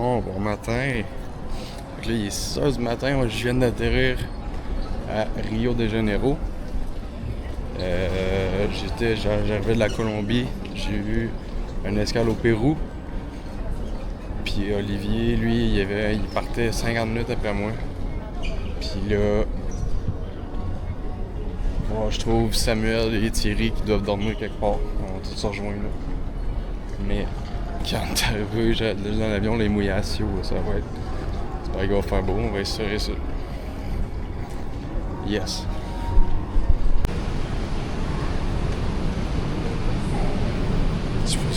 Bon matin. Donc là, il est 6h du matin. Moi, je viens d'atterrir à Rio de Janeiro. J'arrivais de la Colombie. J'ai eu une escale au Pérou. Puis Olivier, lui, il partait 50 minutes après moi. Puis là, bon, je trouve Samuel et Thierry qui doivent dormir quelque part. On va tous se rejoindre là. Mais quand t'es arrivé, j'allais dans l'avion, les mouillations, ça va être... J'espère qu'il va faire beau, on va essayer ça. Yes.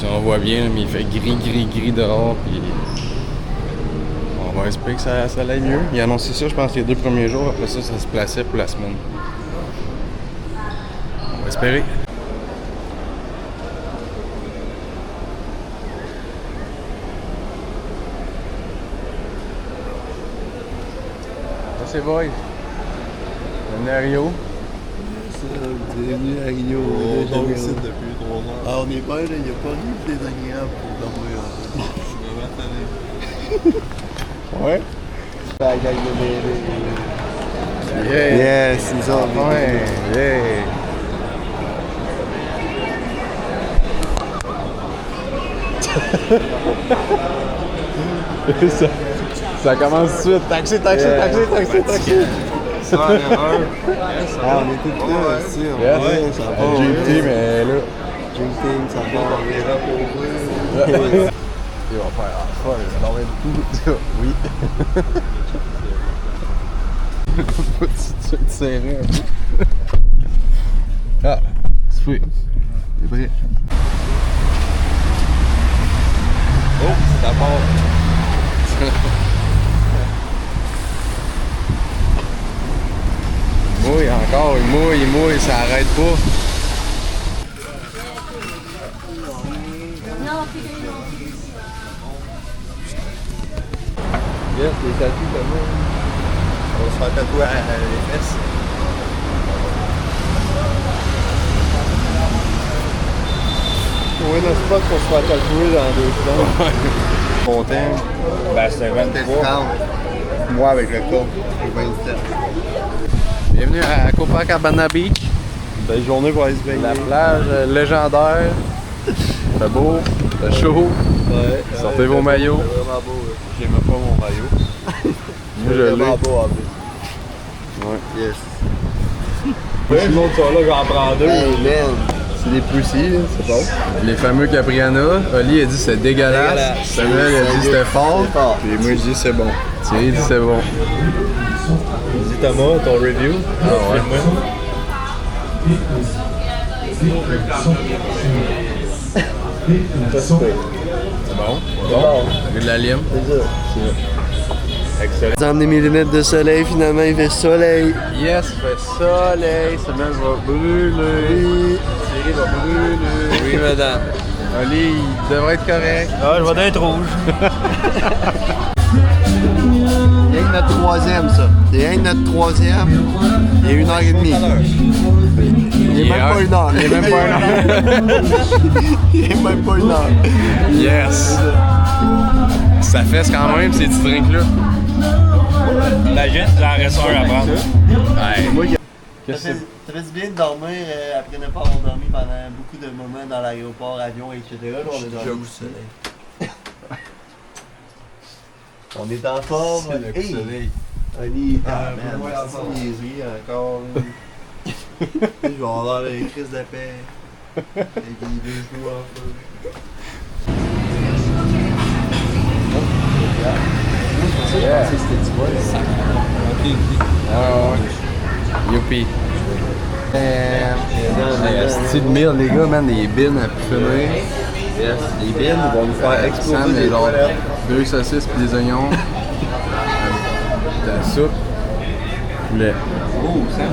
On voit bien, mais il fait gris dehors, puis on va espérer que ça aille mieux. Il a annoncé ça, je pense, les 2 premiers jours. Après ça, ça se plaçait pour la semaine. On va espérer. Ça, c'est boy. On est à Rio. Bienvenue à Rio. On dort ici depuis 3 heures. Ah, on est bien, là, il n'y a pas rien de désagréable pour dormir. Je suis vraiment tanné. Ouais. La gang de bébé. Yeah. Yes, ils ont Ouais. Yeah. ça commence tout de suite. Taxi. Ah, l'erreur. Ah, on est tous là aussi. Yes. Ouais, ça va. Dream Team est là. Dream Team, ça va. Il va faire folle, il va dormir beaucoup. Oui. Faut te serrer un peu. Ah, c'est fait. C'est prêt. Oh, c'est d'abord. Il mouille encore, il mouille, ça arrête pas. Yes, les tatous comme moi. On va se faire tatouer les fesses. Oui, dans ce spot qu'on se fait tatouer dans 2 semaines. Content. Ben, c'est 23. Moi avec le corps, c'est 27. Bienvenue à Copacabana Beach, Belle journée pour aller se baigner. la plage légendaire. C'est beau, c'est chaud. Ouais. Sortez vos maillots. C'est vraiment beau. J'ai même pas mon maillot. Moi, je l'ai. Vraiment beau en plus. Ouais. Yes. Tout le monde sont là, j'en prends 2. Hey man, c'est des pussies, là, c'est bon. Les fameux Capriana. Oli a dit c'est dégueulasse. Dégueulasse. Samuel a dit c'était fort. C'est fort. Puis moi je dis c'est bon. Thierry dit c'est bon. Dis Thomas, ton review. Ah ouais. C'est bon. Bon. J'ai de la lime. C'est ça. Excellent. J'ai emmené mes lunettes de soleil, finalement il fait soleil. Yes, il fait soleil. Samuel va brûler. Oui. Thierry va brûler. Oui, madame. Oli, il devrait être correct. Ah, je vais être rouge. C'est rien que notre 3e, ça. C'est rien que notre 3e. Il y a 1h30. Il est même pas 1 heure. Il est même pas 1 heure. Il est même pas 1 heure. Yes. Ça fesse quand même ces petits drinks-là. Imagine, il en reste un à prendre. Ouais. Ça fait du bien de dormir après ne pas avoir dormi pendant beaucoup de moments dans l'aéroport, avion, etc. Là, on est dormi au soleil. On est en forme. C'est le coup de soleil. Ali, man, c'est une niaiserie encore. Je vais avoir les crises de paix. Avec les 2 genoux en feu. Yeah. C'était du vol. Ah ouais. Youpi. C'est de mille, les gars, man, des bines à plus finir. Yes, les bines vont nous faire exploser Sam, des genre toilettes. 2 saucisses pis des oignons. De la soupe. Le... Oh, Sam,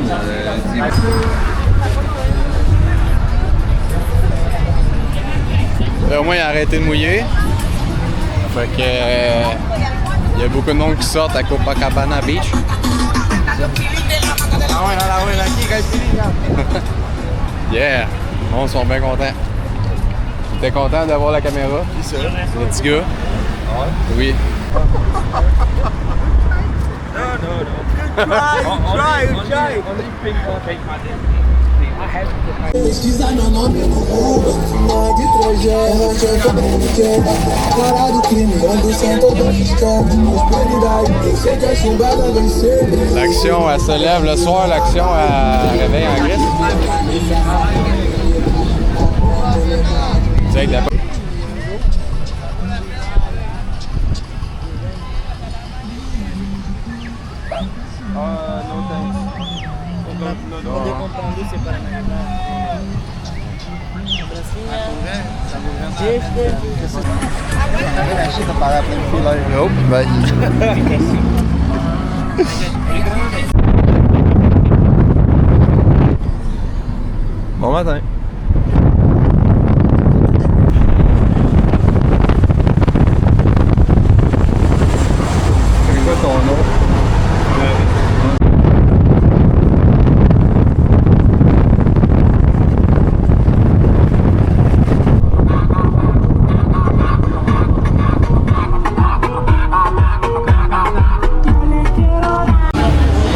Là, au moins, il a arrêté de mouiller. Fait que... il y a beaucoup de monde qui sortent à Copacabana Beach. Yeah! Le monde sont bien contents. T'es content d'avoir la caméra? Qui ça? Le petit gars? Ah ouais? Oui. Pesquisa meu nome no Google, não de projeto, eu tô brincando. Cara do crime, ando sem todo fiscal. Prosperidade, eu sei que a chumbada vai ser. L'action, elle se lève le soir, l'action, elle réveille en Grèce. Tu sais, d'abord. Achei que parar pra me filar. Nope, vai. Bon matin. C'est quoi ton nom?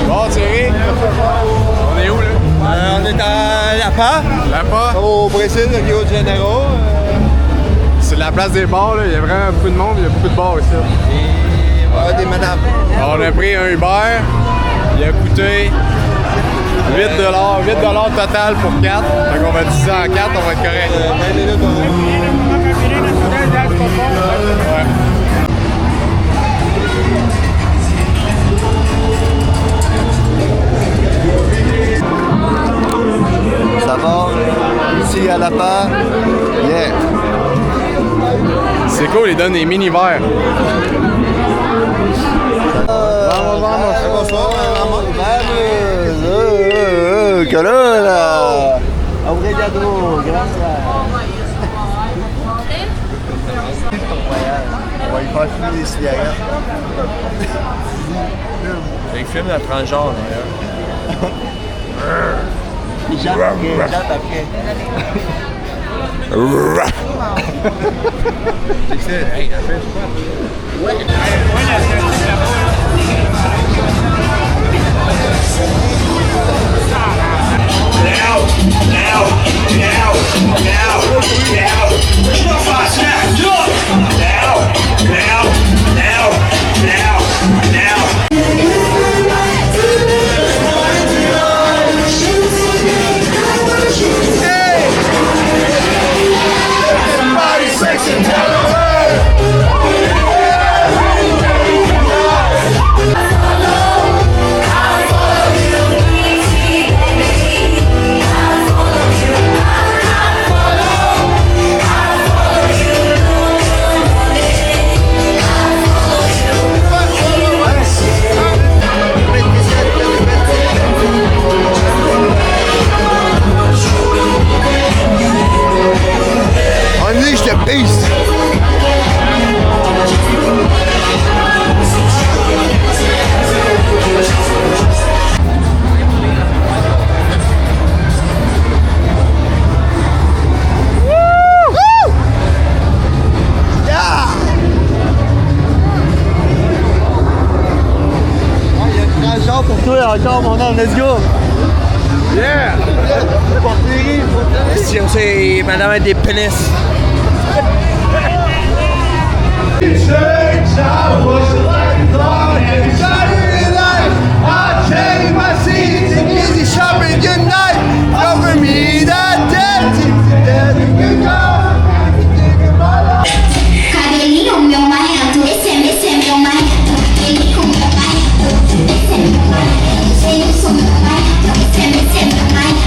Bon, Thierry, on est où là? On est à Lapa, Lapa. au Brésil, au Rio de Janeiro. C'est la place des bars, là. Il y a vraiment beaucoup de monde, il y a beaucoup de bars ici. Et voilà des madames. Alors, on a pris un Uber, il a coûté 8 $, total pour 4. Donc on va diviser en 4, on va être correct. 20 minutes, Ouais. ça va. Ici à Lapa. Yeah. C'est cool, ils donnent des mini-verres. Bonsoir, que là. Obrigado, graças. On va y faire fumer des cigarettes. C'est un film de transgenre, d'ailleurs. Les gens après. C'est ça, hey, elle fait quoi? Unleash the beast! Pour toi encore mon homme, let's go! Yeah! C'est madame avec des pénis. Cabelinho, meu marrento, esse é meu marrento. Ele com meu marrento, esse é meu marrento. Ele com meu marrento, esse é meu marrento.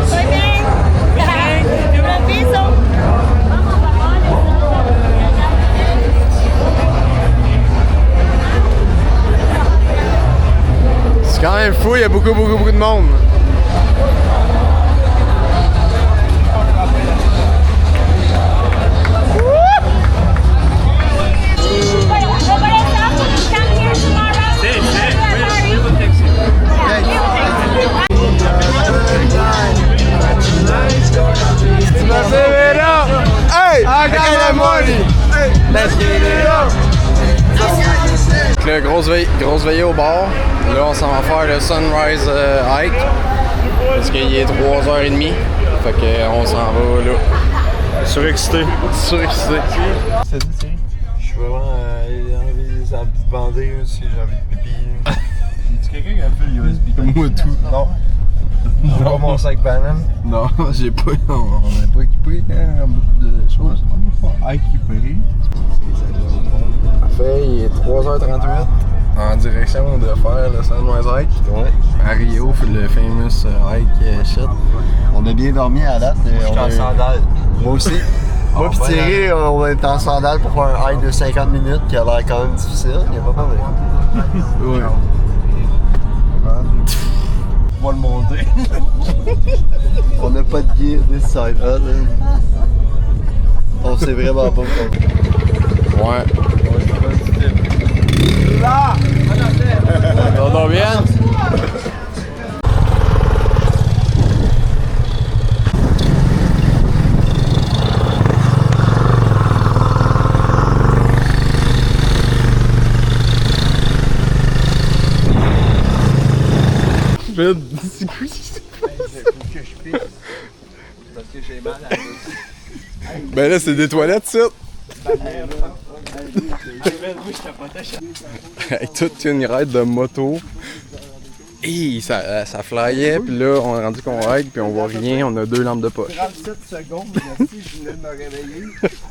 Foi bem. Eu aviso. C'est quand même fou, il y a beaucoup de monde. Merci, Let's get it up! Donc là, grosse veillée au bar. Là, on s'en va faire le Sunrise Hike. Parce qu'il est 3h30. Fait qu'on s'en va là. Surexcité. Surexcité. C'est dit, Thierry? Je suis vraiment envie de bander si j'ai envie de pipi. Y'a-tu quelqu'un qui a fait le USB? Moi tout. Non. J'ai pas mon sac banane. Non, j'ai pas. On n'est pas équipé beaucoup de choses. On n'est pas équipé. Parfait, il est 3h38 en direction de faire le Sunrise Hike. Ouais. À Rio, le famous hike shit. On a bien dormi à date. Je suis en sandales. Moi aussi. Moi pis Thierry, on va être en sandales pour faire un hike de 50 minutes qui a l'air quand même difficile. Il n'y a pas parlé. Ouais. On va le monter. On n'a pas de gear this side. On sait vraiment pas comment. Ouais. Là! T'entends bien? C'est quoi ça? Faut que je pisse. Parce que j'ai mal à la bouche. Ben là, c'est des toilettes, ça! Hey, toute une ride de moto. Et ça flyait, puis là, on est rendu qu'on ride, puis on voit rien, on a 2 lampes de poche. 37 secondes, merci, je venais de me réveiller.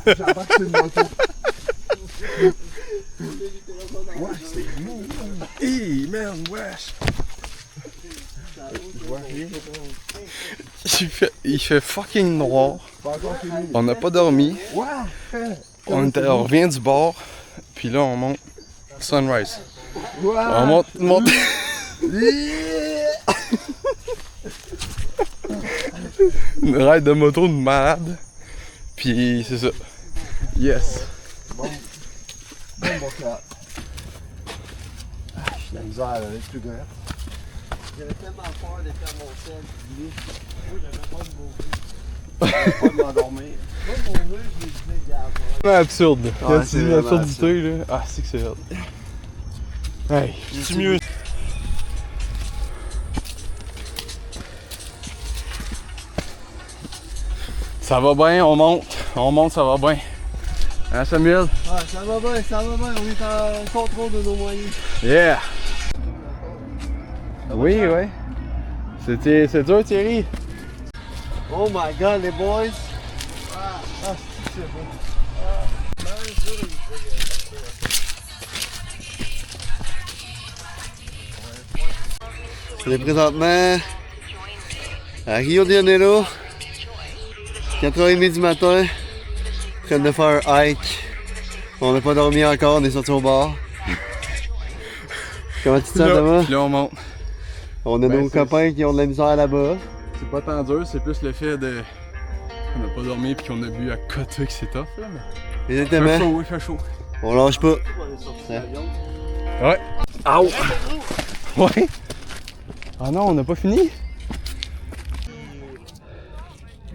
J'embarque sur une moto. Ouais, c'est mou. Hey, man, wesh! Je vois rien. Il fait fucking noir. On n'a pas dormi. On revient du bar, puis là, on monte Sunrise. On monte. Une ride de moto de malade. Puis c'est ça. Yes. Bon clap. J'ai la misère avec plus grand. J'avais tellement peur de faire mon sel. Moi, j'avais pas de mourir. J'avais pas de m'endormir. Moi, mon nœud, je me disais, regarde. C'est absurde. Ouais, C'est une vraiment absurdité, là. Ah, c'est que c'est hot. Hey, c'est mieux. Ça va bien, on monte, ça va bien. Hein, Samuel? Ah, ça va bien, on est en contrôle de nos moyens. Yeah! Oui, oui. C'est dur, Thierry. Oh my god, les boys! C'est beau. On est présentement à Rio de Janeiro, 4h30 du matin, en train de faire un hike. On n'a pas dormi encore, on est sorti au bar. Comment tu te sens, Thomas? Puis là, on monte. On a nos copains qui ont de la misère là-bas. C'est pas tant dur, c'est plus le fait de. On n'a pas dormi et qu'on a bu à côté que c'est tough, là. Mais... Exactement. Il fait chaud, il fait chaud. On lâche pas. Ouais. Ow! Ouais! Ah non, on n'a pas fini?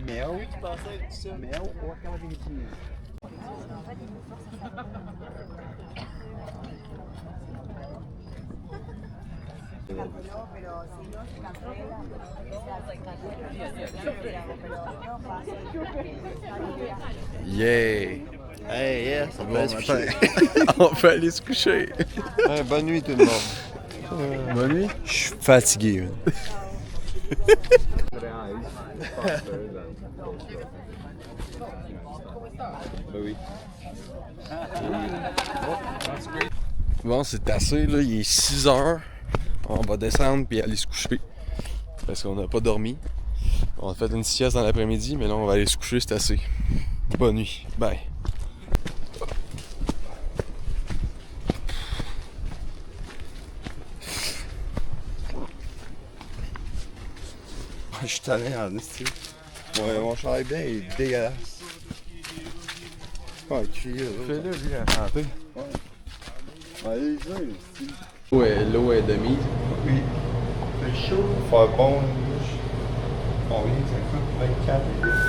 Miaou. Tu pensais être ça? Miaou. Yeah! Hey, yes, on Bon va se coucher. On peut aller se coucher. Bonne nuit tout le monde. Bonne nuit. Je suis fatigué. Bon, c'est assez, là, il est 6h. On va descendre puis aller se coucher. Parce qu'on n'a pas dormi. On a fait une sieste dans l'après-midi, mais là, on va aller se coucher, c'est assez. Bonne nuit. Bye. Je suis tanné en esti. Mon chandail blanc est dégueulasse. Ah, crier là. Fais-le, lui, à santé. Allez, ça, esti. L'eau est de mise. Oui. C'est chaud. Faire bon, combien ça coûte? 24 €.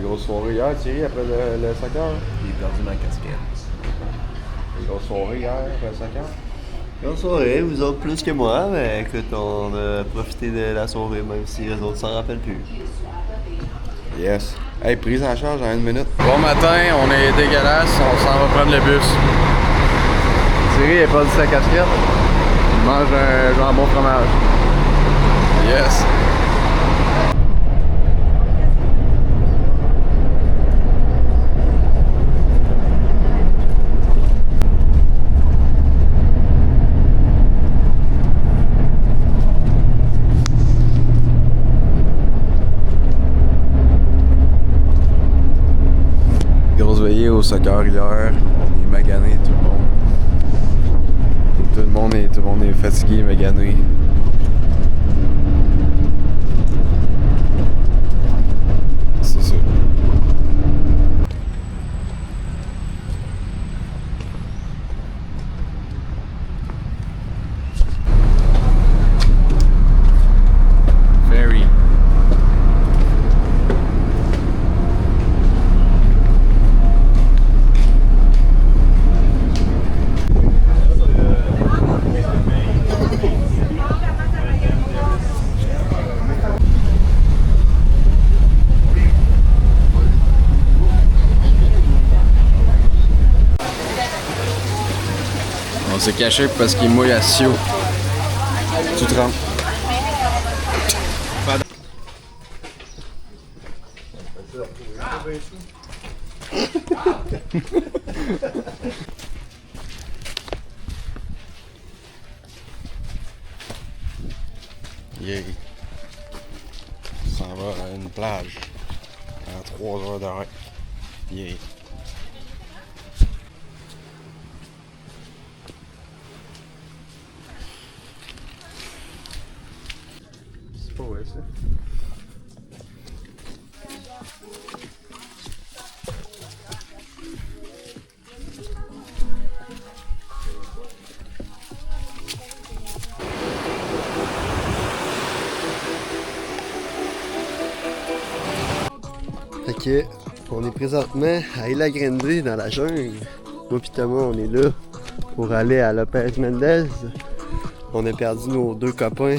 une grosse soirée hier, Thierry, après le soccer. J'ai perdu ma casquette. Une grosse soirée hier, après le soccer. Bonne soirée, vous autres plus que moi, mais écoute, on a profité de la soirée, même si les autres s'en rappellent plus. Yes. Hey, prise en charge en 1 minute. Bon matin, on est dégueulasse, on s'en va prendre le bus. Thierry a perdu sa casquette. Il mange un jambon fromage. Yes. Grosse veillée au soccer hier. On est magané tout le monde. Tout le monde est fatigué, magané. C'est ça. Very. On s'est caché parce qu'il mouille à Sio. Tu te rends. Yeah. On s'en va à une plage à 3 heures d'arrêt. Yeah. C'est pas vrai ça. Ok, on est présentement à Isla Grande dans la jungle. Moi pis Thomas, on est là pour aller à Lopez Mendez. On a perdu nos 2 copains,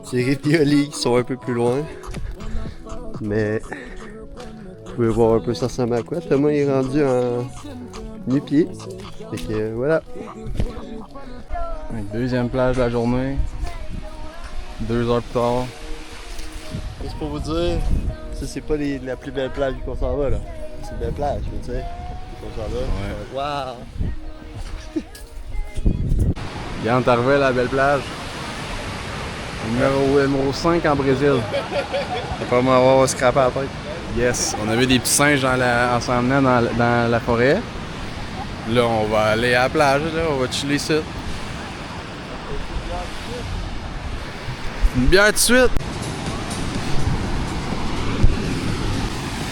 Thierry et Oli, qui sont un peu plus loin. Mais vous pouvez voir un peu ça ressemble à quoi. Thomas est rendu en nu-pied. Fait que voilà. Deuxième plage de la journée. 2 heures plus tard. Juste pour vous dire, ça c'est pas la plus belle plage qu'on s'en va là. C'est une belle plage, tu sais. On s'en va. Ouais. Yann, t'es arrivé à la belle plage. Numéro 5 en Brésil. On va pas m'avoir scrappé à la tête. Yes. On avait des petits singes en s'en emmenant dans la forêt. Là, on va aller à la plage, là. On va chiller ici. Une bière tout de suite.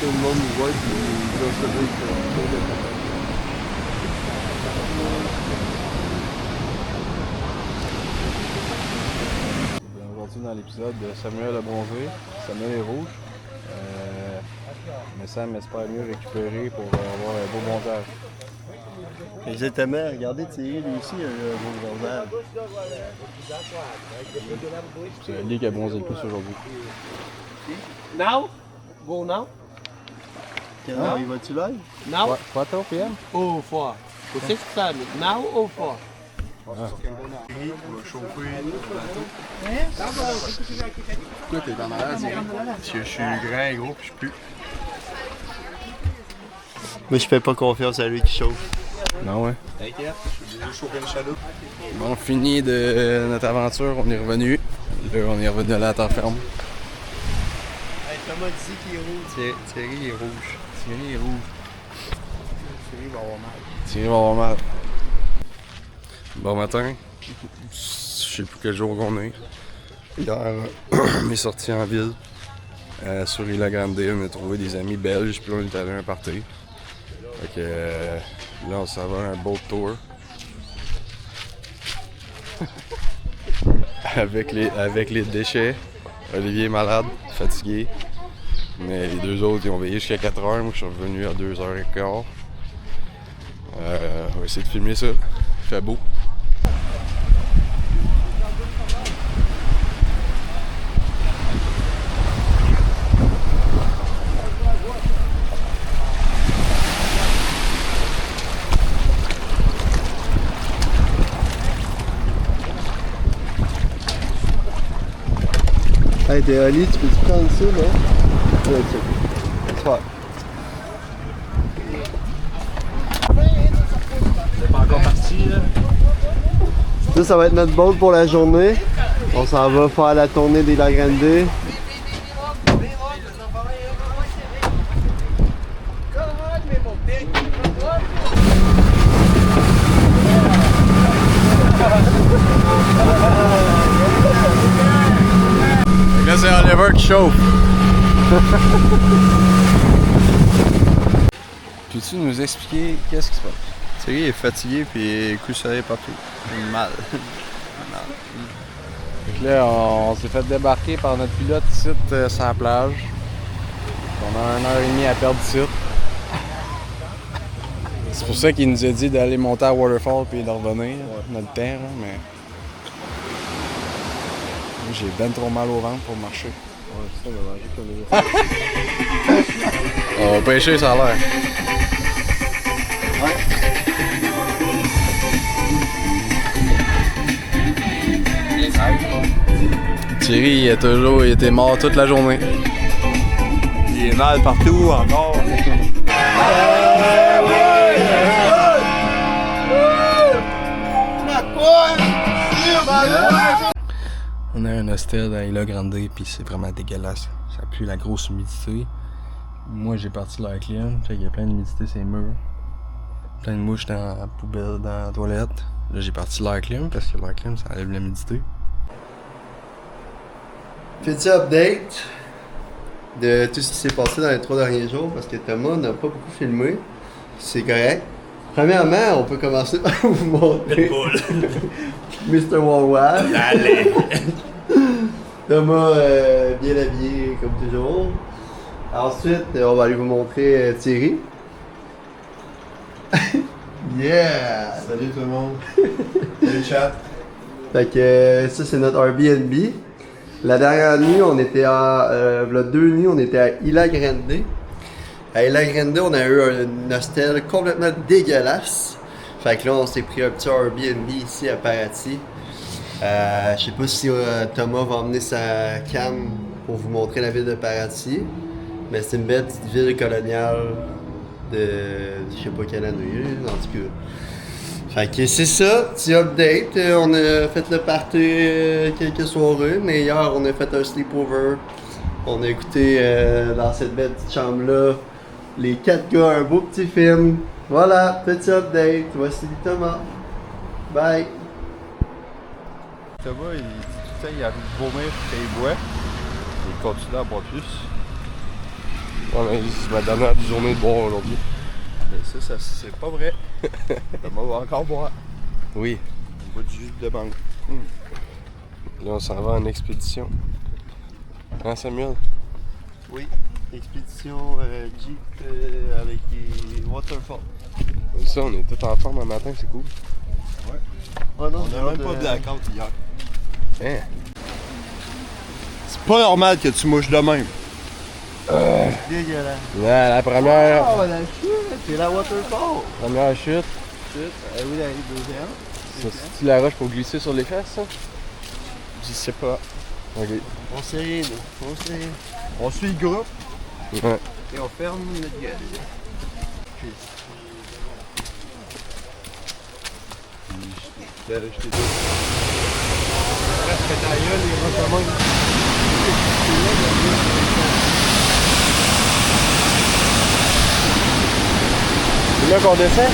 Tout le monde nous voit et il doit se dire que Aujourd'hui, dans l'épisode de Samuel le bronzé, Samuel est rouge. Mais Sam espère mieux récupérer pour avoir un beau montage. exactement, regardez Thierry, lui aussi, il a un beau bronzage. C'est lui qui a bronzé le plus aujourd'hui. Now? Go now? Il va-tu live? Now? Quoi, toi, PM? Ou fora? Você que sabe. Now ou fora? Pourquoi t'es dans malade, Thierry? Parce que je suis grand et gros puis je pue. Moi, je fais pas confiance à lui qui chauffe. Non, ouais. T'inquiète, je suis déjà chauffer une chaloupe. Bon, fini de notre aventure, on est revenu. Là, on est revenu à la terre ferme. Hey, Thomas dit qu'il est rouge. Thierry est rouge. Thierry est rouge. Thierry va avoir mal. Thierry va avoir mal. Bon matin. Je sais plus quel jour qu'on est. Hier, on est sorti en ville. Sur Isla Grande, on a trouvé des amis belges, puis là, on est allé à un party. Fait que là, on s'en va à un boat tour. avec les déchets. Olivier est malade, fatigué. Mais les deux autres, ils ont veillé jusqu'à 4 heures. Moi, je suis revenu à 2h15. On va essayer de filmer ça. Il fait beau. Hey, t'es Ali, tu peux-tu prendre ça, là? Ouais, c'est ça. C'est pas encore parti, là. Ça va être notre boat pour la journée. On s'en va faire la tournée des La Grande. Là, c'est Oliver qui chauffe. Peux-tu nous expliquer qu'est-ce qui se passe? Thierry est fatigué puis coup serré partout. Mal. Donc là, on s'est fait débarquer par notre pilote ici sur la plage. On a 1h30 à perdre ici. C'est pour ça qu'il nous a dit d'aller monter à Waterfall puis de revenir, notre temps, là, mais... J'ai ben trop mal au ventre pour marcher. Ouais, ça, on va manger comme les On va pêcher, ça a l'air. Thierry, il était mort toute la journée. Il est mal partout encore. On a un hostel à Isla Grande puis c'est vraiment dégueulasse. Ça pue la grosse humidité. Moi j'ai parti l'air clean, fait qu'il y a plein d'humidité sur les murs. Plein de mouches dans la poubelle, dans la toilette. Là j'ai parti l'air clean parce que l'air clean ça enlève l'humidité. Petit update de tout ce qui s'est passé dans les 3 derniers jours parce que Thomas n'a pas beaucoup filmé. C'est correct. Premièrement, on peut commencer par vous montrer Mr. Worldwide. Allez! Thomas bien habillé comme toujours. Ensuite, on va aller vous montrer Thierry. Yeah! Salut tout le monde. Salut chat. Fait que ça c'est notre Airbnb. La dernière nuit, on était la 2 nuits, on était à Isla Grande. À Isla Grande, on a eu un hostel complètement dégueulasse. Fait que là, on s'est pris un petit Airbnb ici à Paraty. Je sais pas si Thomas va emmener sa cam pour vous montrer la ville de Paraty. Mais c'est une belle petite ville coloniale de je sais pas quelle année, en tout cas. Fait que c'est ça, petit update. On a fait le party quelques soirées, mais hier on a fait un sleepover. On a écouté dans cette belle petite chambre-là les 4 gars, un beau petit film. Voilà, petit update. Voici Thomas. Bye. Thomas, il dit tout le temps, il arrive de vomir quand il boit. Il continue à boire plus. Ouais, mais c'est ma dernière journée de boire aujourd'hui. Mais ça c'est pas vrai. Thomas va encore boire. Oui. On boit du jus de mangue. Là, on s'en va en expédition. Hein, Samuel? Oui, expédition Jeep avec des waterfalls. Comme ça, on est tous en forme un matin, c'est cool. Oh non, On a même pas blackout hier. Hein? C'est pas normal que tu mouches de même. Dégueulasse. Là, la première, Oh, la chute, c'est la waterfall. première chute. Oui, la deuxième. Ça, c'est-tu la roche pour glisser sur les fesses, ça? Je sais pas. Ok. On sait rien, nous. On sait rien. On suit le groupe Ouais. Et on ferme notre gueule. Je t'ai dit. Presque ta gueule, il recommence. C'est là qu'on descend?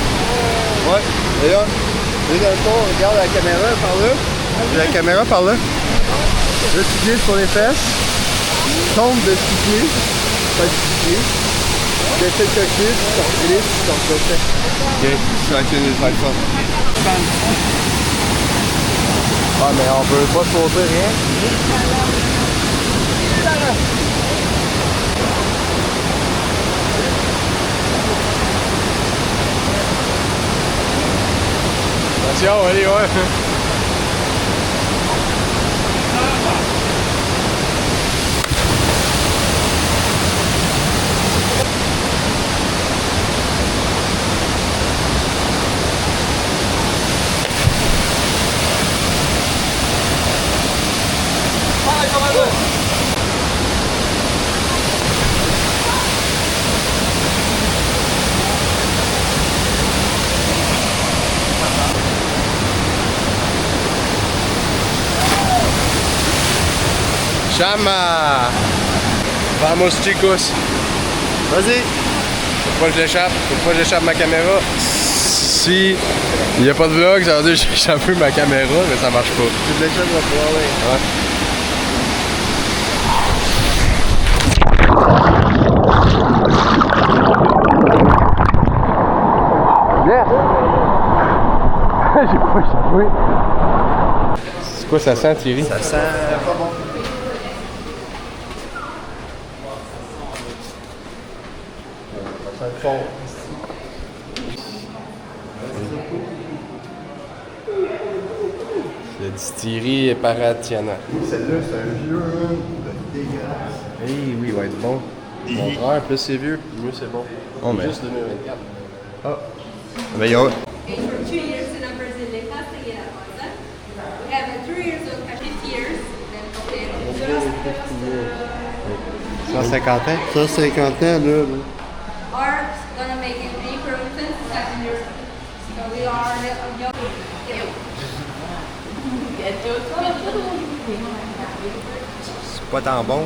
Ouais. Et là, dans le fond, regarde la caméra par là. La caméra par là. Là, tu glisses sur les fesses. Tombe de 6 pieds. Pas de 6 pieds. Tu fais le cockpit, tu t'en glisses, tu t'en refais. Ok. Je suis avec les iPhones. Ah, mais on peut pas sauter rien. Attention, allez, ouais. Chama! Vamos chicos! Vas-y! Faut pas que j'échappe ma caméra. Si il n'y a pas de vlog, ça veut dire que j'ai échappé ma caméra, mais ça marche pas. Tu l'échappes, ouais. Yes! J'ai pas échappé. C'est quoi ça sent, Thierry? Ça sent pas bon. Ça sent fort. La distillerie Paratiana. Celle-là, c'est un vieux dégueulasse. Oui, il va être bon. Au contraire, plus c'est vieux, mieux c'est bon. Oh, mais. Juste 2024. Ah. Ben, y'a. For 2 years in Brasile, Castellera Rosa. We have a 3 years of 50 years, then Coqueiro. 150 ans? 150 ans, là. Are gonna make it improvements 7 years. So we are young. C'est pas tant bon.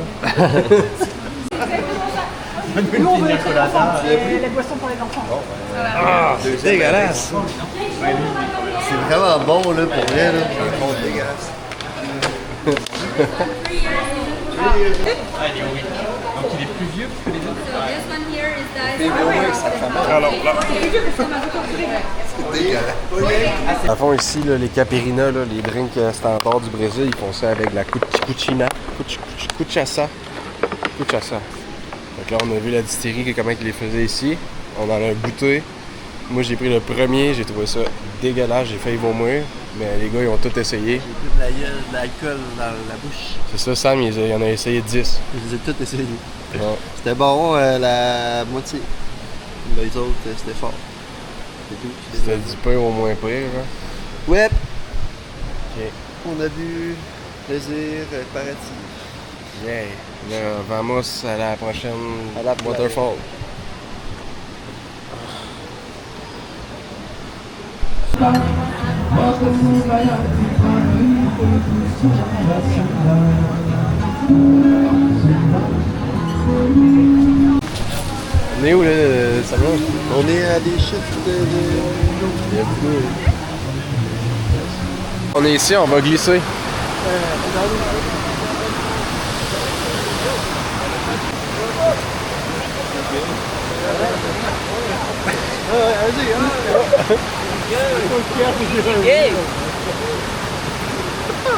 Nous, on veut les boissons pour les enfants. Ah, c'est dégueulasse. C'est vraiment bon, là, pour vrai, là. C'est un bon dégueulasse. Donc il est plus vieux que les autres. So this one here is the À fond, ici, là, les Capirina, là, les drinks standards du Brésil, ils font ça avec la Cuchina. Cuchassa. Donc là, on a vu la distillerie, comment ils les faisaient ici. On en a goûté. Moi, j'ai pris le premier, j'ai trouvé ça dégueulasse, j'ai failli vomir. Mais les gars, ils ont tout essayé. J'ai plus de l'alcool dans la bouche. C'est ça, Sam, il en a essayé 10. Je les ai tous essayés. Ouais. C'était bon, la moitié. Les autres, c'était fort. C'est tout. C'était du pire au moins pire. Hein. Ouais. Ok. On a vu plaisir, paradis. Yeah. Là, vamos à la prochaine À la playa. waterfall. On est où là, ça va? On est à des chutes de... Il y a beaucoup. On est ici, on va glisser.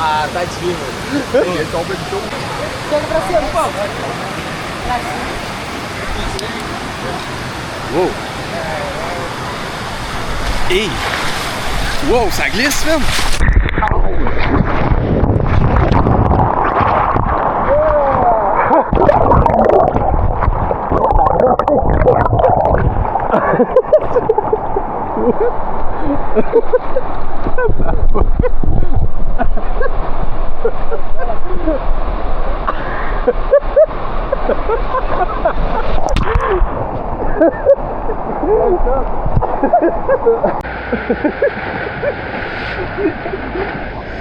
Ah, tá de cima. Ele tomba de tudo. Chega pra cima, um pouco. Wow! Hey! Wow, ça glisse, même!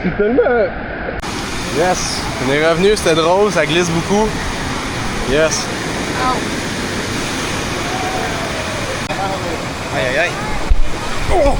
C'est tellement... Yes! On est revenu, c'était drôle, ça glisse beaucoup. Yes! Aïe aïe aïe. Oh!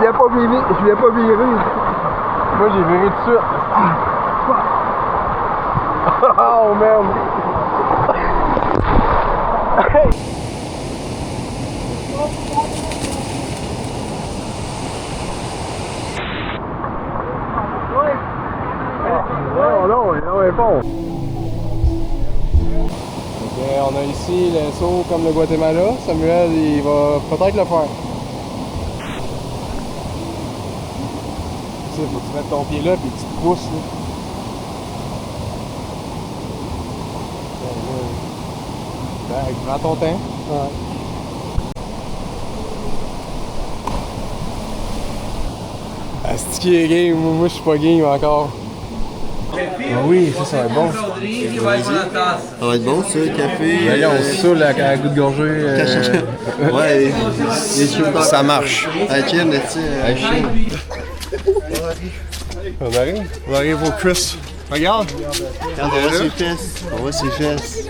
Il a pas vu Je voulais pas virer. Moi j'ai viré tout de suite. Oh merde! Non, est bon. On a ici le saut comme le Guatemala. Samuel, il va peut-être le faire. Tu sais, faut que tu mettes ton pied là puis tu te pousses. Ben, prends ton temps. Ouais. Asti qui est game, moi je suis pas game encore. Ah oui, ça va être bon. Ça va être bon ça, le café. D'ailleurs, on se saoule à goût de gorgée. Ouais, les shooters. Ça marche. À Chine, tu sais. On arrive? On arrive au Chris. Regarde! Quand on voit ses fesses. On voit ses fesses.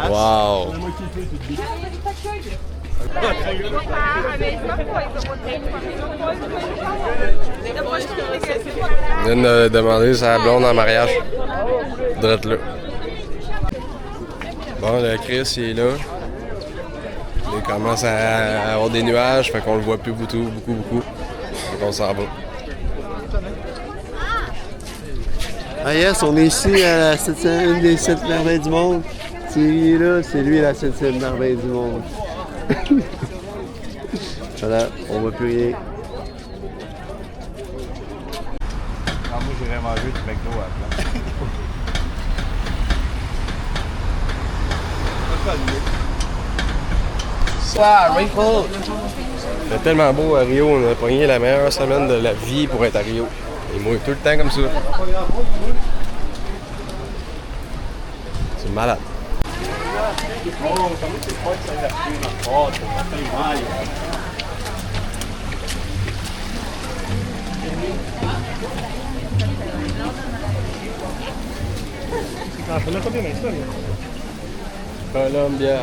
Wow! On vient de demander sa blonde en mariage. Drette là. Bon, le Chris, il est là. Il commence à avoir des nuages, fait qu'on le voit plus beaucoup. Fait qu'on s'en va. Ah yes, on est ici à la une des 7 merveilles du monde. Thierry est là, c'est lui la 7e merveille du monde. Voilà, on voit plus rien. Moi, j'irais manger du McDo à la place. Il fait tellement beau à Rio, on a pogné la meilleure semaine de la vie pour être à Rio. Et moi, tout le temps comme ça. C'est malade. Colombia.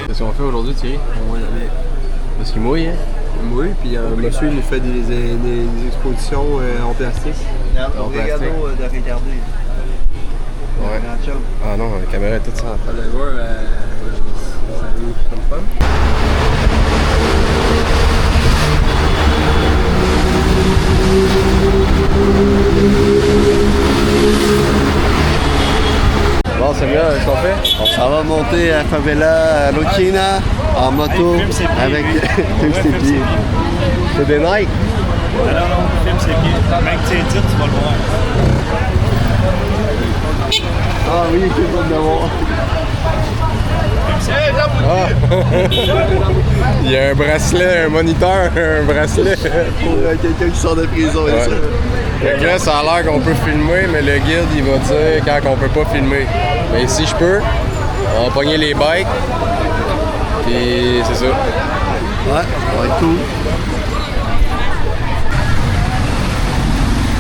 Qu'est-ce qu'on fait aujourd'hui, Thierry? On va y aller. Parce qu'il mouille, hein? Oui, puis monsieur il nous fait des expositions en plastique. En plastique. De regarder. Ouais. Ah non, la caméra est toute ça. Allez voir, ça arrive comme ça. Bon, c'est mieux, qu'est-ce qu'on fait? On s'en va monter à Favela Loquina en moto avec filme ses pieds. C'est des Nike? Non, filme ses pieds. Même que tu es titre, tu vas le voir. Ah oui, c'est bon de voir. Il y a un bracelet, un moniteur, un bracelet. Pour quelqu'un qui sort de prison, Ouais. ça. Fait que là, ça a l'air qu'on peut filmer, mais le guide, il va dire quand on peut pas filmer. Mais si je peux, on va pogner les bikes. Puis c'est ça. Ouais, ça va être cool.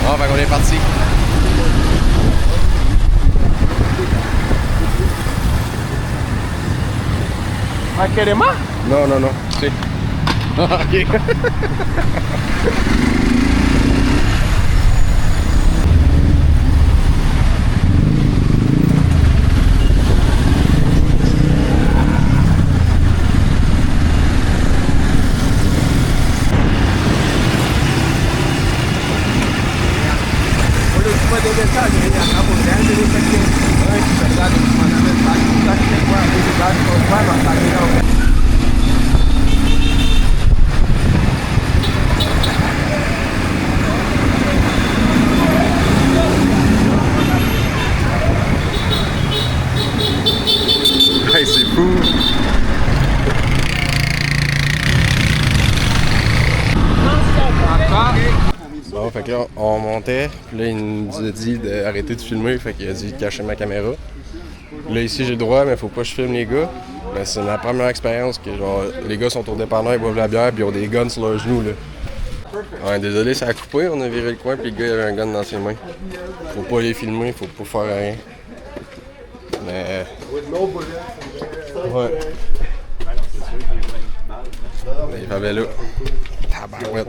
Ah, fait qu'on est parti. Non, non, non. C'est... Ok. Hey, c'est fou! Bon, fait que là, on montait, puis là, il nous a dit d'arrêter de filmer, fait qu'il a dit de cacher ma caméra. Là, ici, j'ai le droit, mais faut pas que je filme les gars. Mais c'est ma première expérience que, genre, les gars sont au dépanneur, ils boivent la bière, puis ils ont des guns sur leurs genoux, là. Ouais, désolé, ça a coupé, on a viré le coin, puis le gars, il avait un gun dans ses mains. Faut pas les filmer, faut pas faire rien. Mais... Ouais. Les favelas. Tabarouette.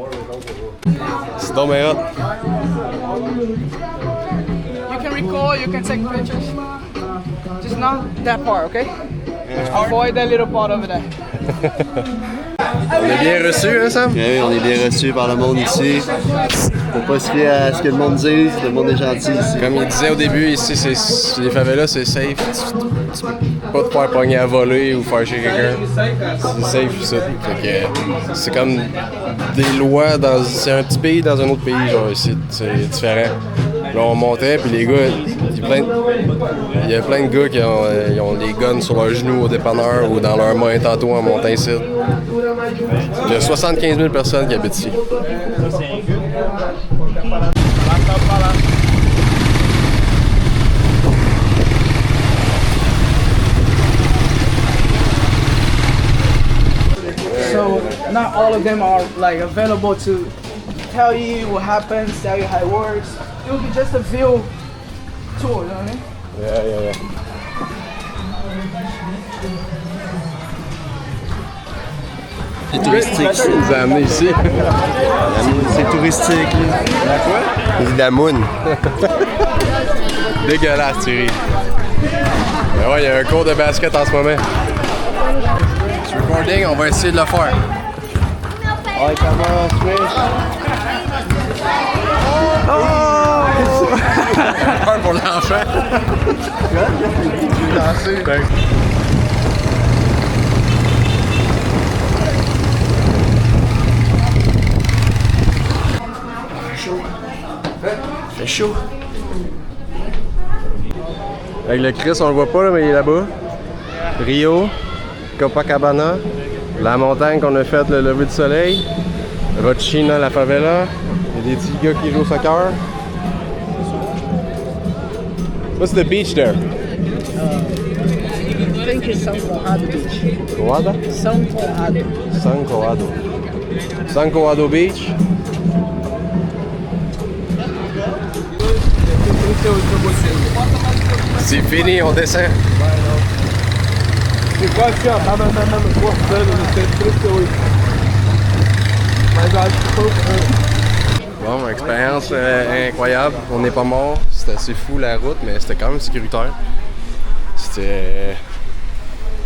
C'est donc bien hot. You can record, you can take pictures. Just not that part, okay? Avoid that little part over there. On est bien reçus, hein, Sam? Oui, on est bien reçus par le monde ici. Faut pas se fier à ce que le monde dise, le monde est gentil ici. Comme il disait au début, ici, les favelas, c'est safe. Tu peux pas te faire pogner à voler ou faire chez quelqu'un. C'est safe, ça. Fait que c'est comme des lois dans... C'est un petit pays dans un autre pays, genre, c'est différent. Là, on montait, puis les gars, il y a plein de gars qui ont des guns sur leurs genoux au dépanneur ou dans leurs mains tantôt en montant ici. Il y a 75 000 personnes qui habitent ici. So not all of them are like available to tell you what happens, tell you how it works. It will be just a view tour, you know what I mean? Yeah. C'est touristique. Il nous a amenés ici. C'est touristique. La quoi? C'est de la moune. Dégueulasse, Thierry. Ben ouais, il y a un cours de basket en ce moment. Ce recording, on va essayer de le faire. Ouais, comment switch? Peur pour l'enfant. Fait chaud. Avec le Chris, on le voit pas là, mais il est là-bas. Rio, Copacabana, la montagne qu'on a faite le lever du soleil, Rochina, la favela. Il y a des petits gars qui jouent au soccer. What's the beach there? I think it's San Conrado Beach. Conrado? San Conrado. San Conrado. San Conrado Beach. C'est fini, on descend. C'est quase que tava me cortando no centro 38. Mas acho que foi. Bon, expérience incroyable. On n'est pas mort. C'était assez fou la route, mais c'était quand même sécuritaire. C'était.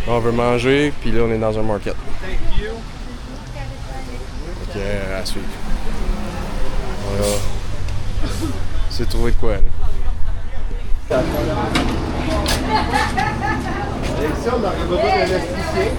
On veut manger, puis là on est dans un market. Ok, à suivre. Voilà. C'est trouvé de quoi là. Ici, on a besoin d'un esthéticien.